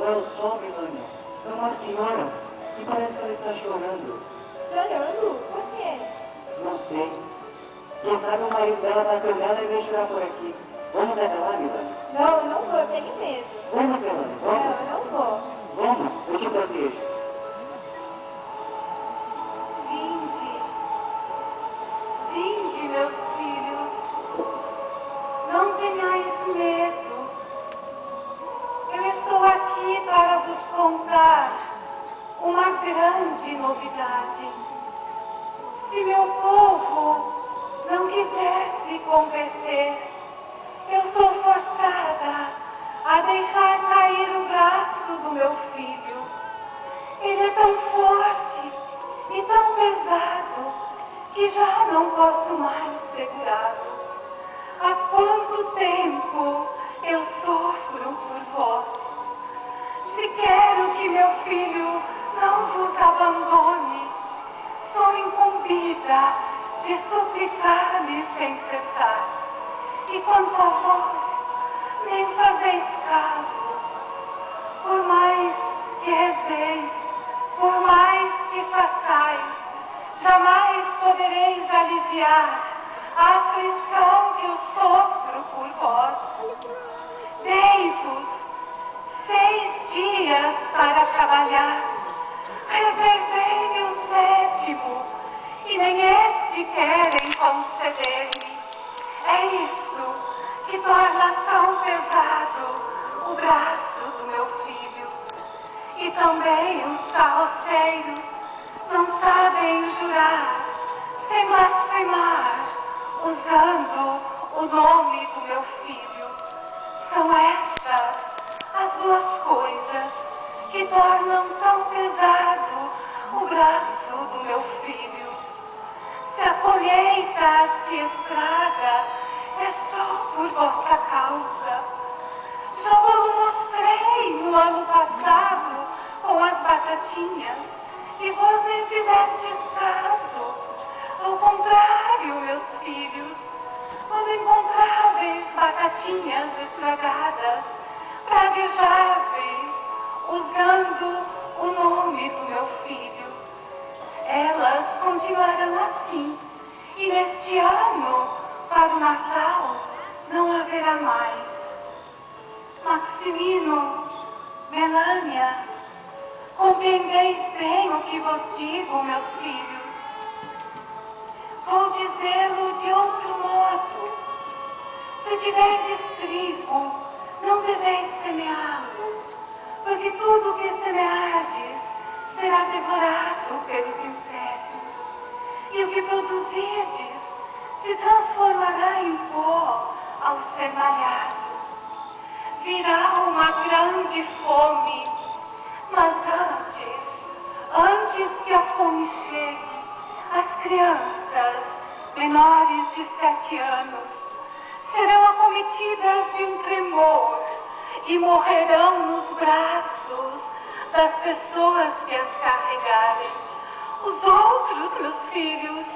Eu sou, Melania. Sou uma senhora e parece que ela está chorando. Chorando? Por quê? Não sei. Quem sabe o marido dela está acordando e veio chorar por aqui. Vamos até lá, Melania? Não, eu não vou, eu tenho medo. Vamos, Melania, vamos. Não, eu não vou. Vamos, eu te protejo. Vinde, meus filhos. Não tenhais medo. Eu estou aqui para vos contar uma grande novidade. Se meu povo não quiser se converter, eu sou forçada a deixar cair o braço do meu filho. Ele é tão forte e tão pesado que já não posso mais segurá-lo. Há quanto tempo eu sofro por vós. Se quero que meu filho não vos abandone, sou incumbida de suplicar-lhe sem cessar. E quanto a vós, nem fazeis caso. Por mais que rezeis, por mais que façais, jamais podereis aliviar a aflição que eu sofro por vós. Dei-vos 6 dias para trabalhar. Reservei-me o 7º, e nem este querem conceder-me. É isto que torna tão pesado o braço do meu filho. E também os carroceiros não sabem jurar sem blasfemar, usando o nome do meu filho. São estas as 2 coisas que tornam tão pesado o braço do meu filho. Se a colheita se estraga, é só por vossa causa. Já vos mostrei no ano passado com as batatinhas, e vós nem fizestes caso. Ao contrário, meus filhos, quando encontráveis batatinhas estragadas, praguejáveis, usando o nome do meu filho. Elas continuarão assim, e neste ano, para o Natal, não haverá mais. Maximino, Melania, compreendeis bem o que vos digo, meus filhos. Vou dizê-lo de outro modo. Se tiverdes trigo, não deveis semeá-lo, porque tudo o que semeardes será devorado pelos insetos. E o que produzirdes se transformará em pó ao ser malhado. Virá uma grande fome, mas antes que a fome chegue, as crianças menores de 7 anos serão acometidas de um tremor e morrerão nos braços das pessoas que as carregarem. Os outros, meus filhos,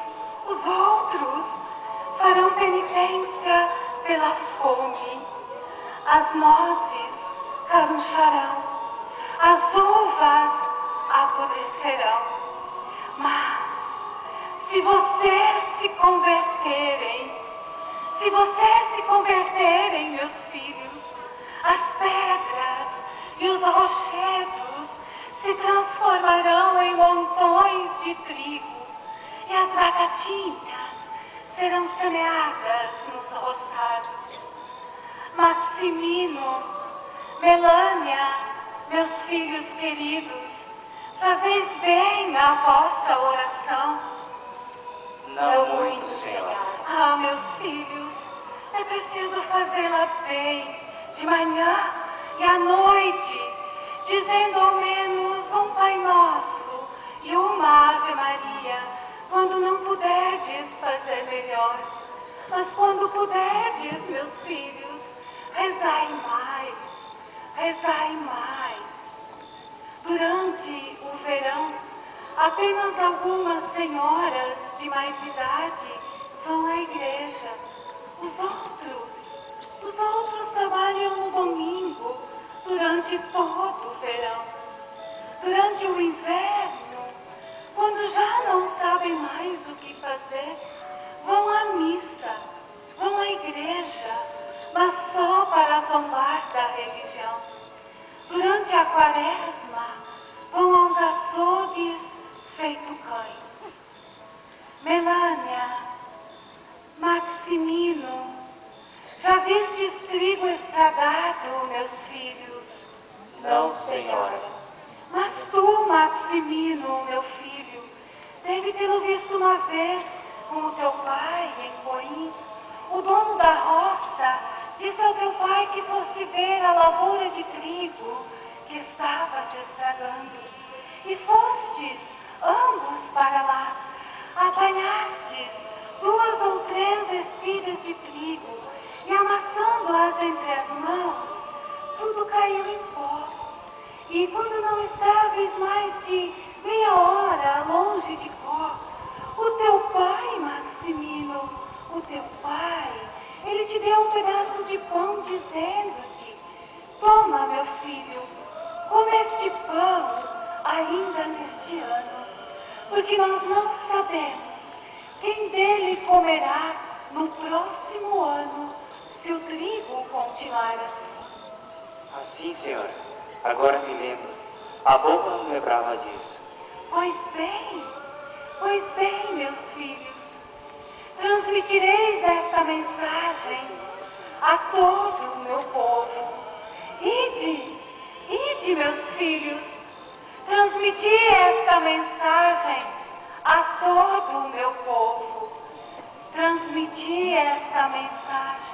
os outros farão penitência pela fome. As nozes caruncharão, as uvas apodrecerão. Mas, se vocês se converterem, meus filhos, as pedras e os rochedos se transformarão em montões de trigo, e as batatinhas serão semeadas nos roçados. Maximino, Melania, meus filhos queridos, fazeis bem a vossa oração. Não muito, Senhora. Ah, meus filhos, é preciso fazê-la bem, de manhã e à noite, dizendo ao menos um Pai Nosso e uma Ave Maria, quando não puderdes fazer melhor. Mas quando puderdes, meus filhos, rezai mais, rezai mais. Durante o verão, apenas algumas senhoras de mais idade vão à igreja. Os outros trabalham no domingo durante todo o vistes trigo estragado, meus filhos? Não, senhora. Mas tu, Maximino, meu filho, deve tê-lo visto uma vez com o teu pai em Coim. O dono da roça disse ao teu pai que fosse ver a lavoura de trigo que estava se estragando. E fostes ambos para lá, apanhastes 2 ou 3 espigas de trigo e amassando-as entre as mãos, tudo caiu em pó. E quando não estáveis mais de meia hora longe de pó, o teu pai, Maximino, o teu pai, ele te deu um pedaço de pão dizendo-te: toma, meu filho, come este pão ainda neste ano, porque nós não sabemos quem dele comerá no próximo ano, se o trigo continuar assim. Assim, senhora. Agora me lembro. Há pouco não lembrava disso. Pois bem, meus filhos, transmitireis esta mensagem a todo o meu povo. Ide, meus filhos, transmiti esta mensagem a todo o meu povo. Transmiti esta mensagem